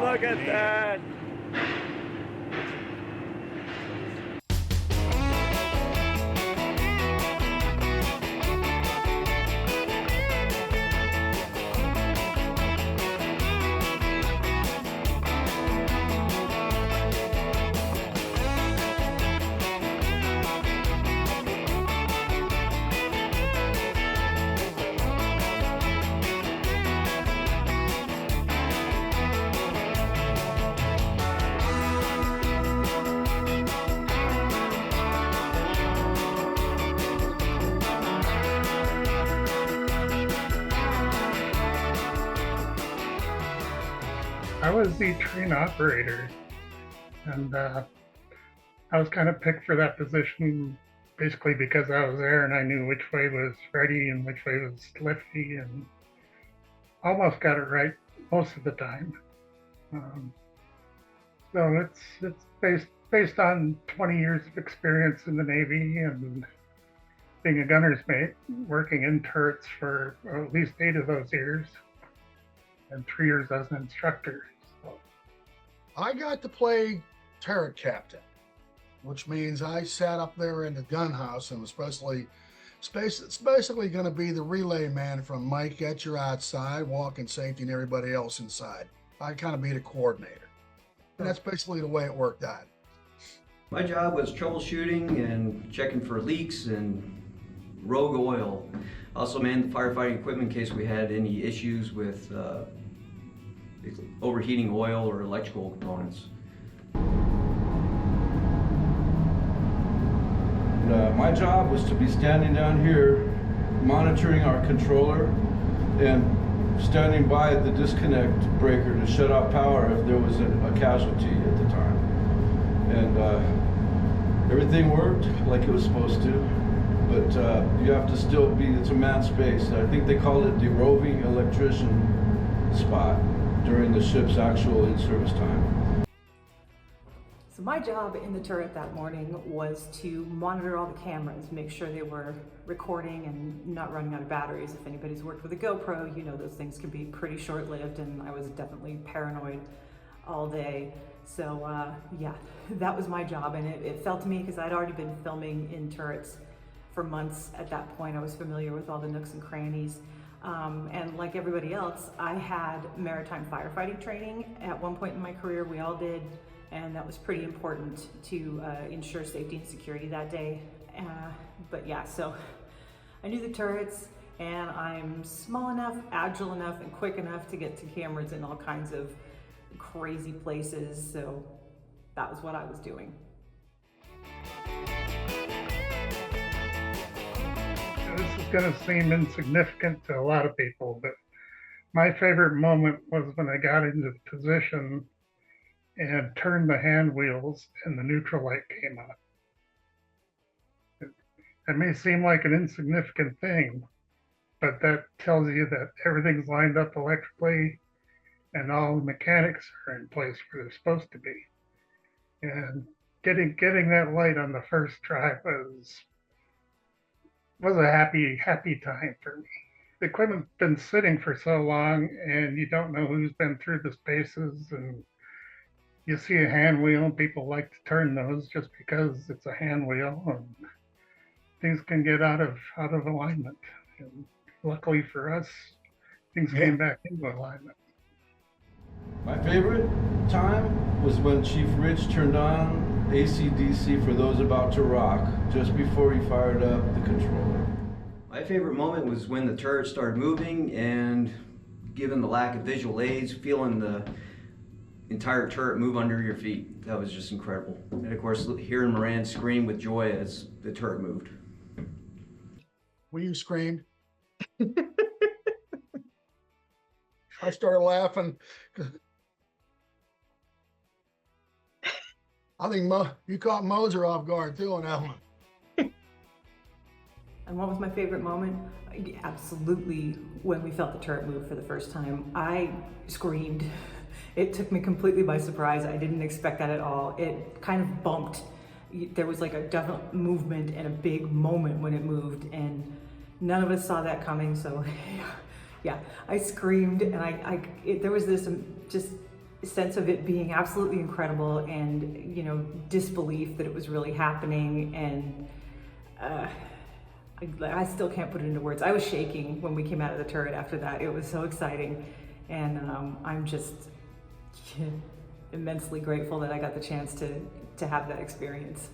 Look at that. I was the train operator, and I was kind of picked for that position basically because I was there and I knew which way was ready and which way was lifty, and almost got it right most of the time. Um, so it's based on 20 years of experience in the Navy and being a gunner's mate, working in turrets for at least 8 of those years, and 3 years as an instructor. So. I got to play turret captain, which means I sat up there in the gun house and was it's basically going to be the relay man from Mike Etcher outside, walking safety, and everybody else inside. I kind of be the coordinator. And that's basically the way it worked out. My job was troubleshooting and checking for leaks and rogue oil. Also manned the firefighting equipment in case we had any issues with overheating oil or electrical components. My job was to be standing down here monitoring our controller and standing by the disconnect breaker to shut off power if there was a casualty at the time. And everything worked like it was supposed to, but you have to still be, it's a manned space. I think they call it the roving electrician spot during the ship's actual in-service time. So my job in the turret that morning was to monitor all the cameras, make sure they were recording and not running out of batteries. If anybody's worked with a GoPro, you know those things can be pretty short-lived, and I was definitely paranoid all day. So yeah, that was my job, and it felt to me, because I'd already been filming in turrets for months at that point. I was familiar with all the nooks and crannies. And like everybody else, I had maritime firefighting training at one point in my career. We all did. And that was pretty important to ensure safety and security that day. But yeah, so I knew the turrets, and I'm small enough, agile enough, and quick enough to get to cameras in all kinds of crazy places. So that was what I was doing. This is going to seem insignificant to a lot of people, but my favorite moment was when I got into position and turned the hand wheels and the neutral light came on. It may seem like an insignificant thing, but that tells you that everything's lined up electrically and all the mechanics are in place where they're supposed to be. And getting that light on the first try was a happy time for me. The equipment's been sitting for so long, and you don't know who's been through the spaces, and you see a hand wheel and people like to turn those just because it's a hand wheel, and things can get out of alignment. And luckily for us, things came back into alignment. My favorite time was when Chief Rich turned on AC/DC for those about to rock, just before he fired up the controller. My favorite moment was when the turret started moving, and given the lack of visual aids, feeling the entire turret move under your feet. That was just incredible. And of course, hearing Moran scream with joy as the turret moved. When you screamed, I started laughing. I think you caught Moser off guard too on that one. And what was my favorite moment? Absolutely when we felt the turret move for the first time. I screamed. It took me completely by surprise. I didn't expect that at all. It kind of bumped. There was like a definite movement and a big moment when it moved, and none of us saw that coming. So yeah, I screamed, and there was this just sense of it being absolutely incredible, and disbelief that it was really happening. And I still can't put it into words. I was shaking when we came out of the turret after that. It was so exciting, and I'm just immensely grateful that I got the chance to have that experience.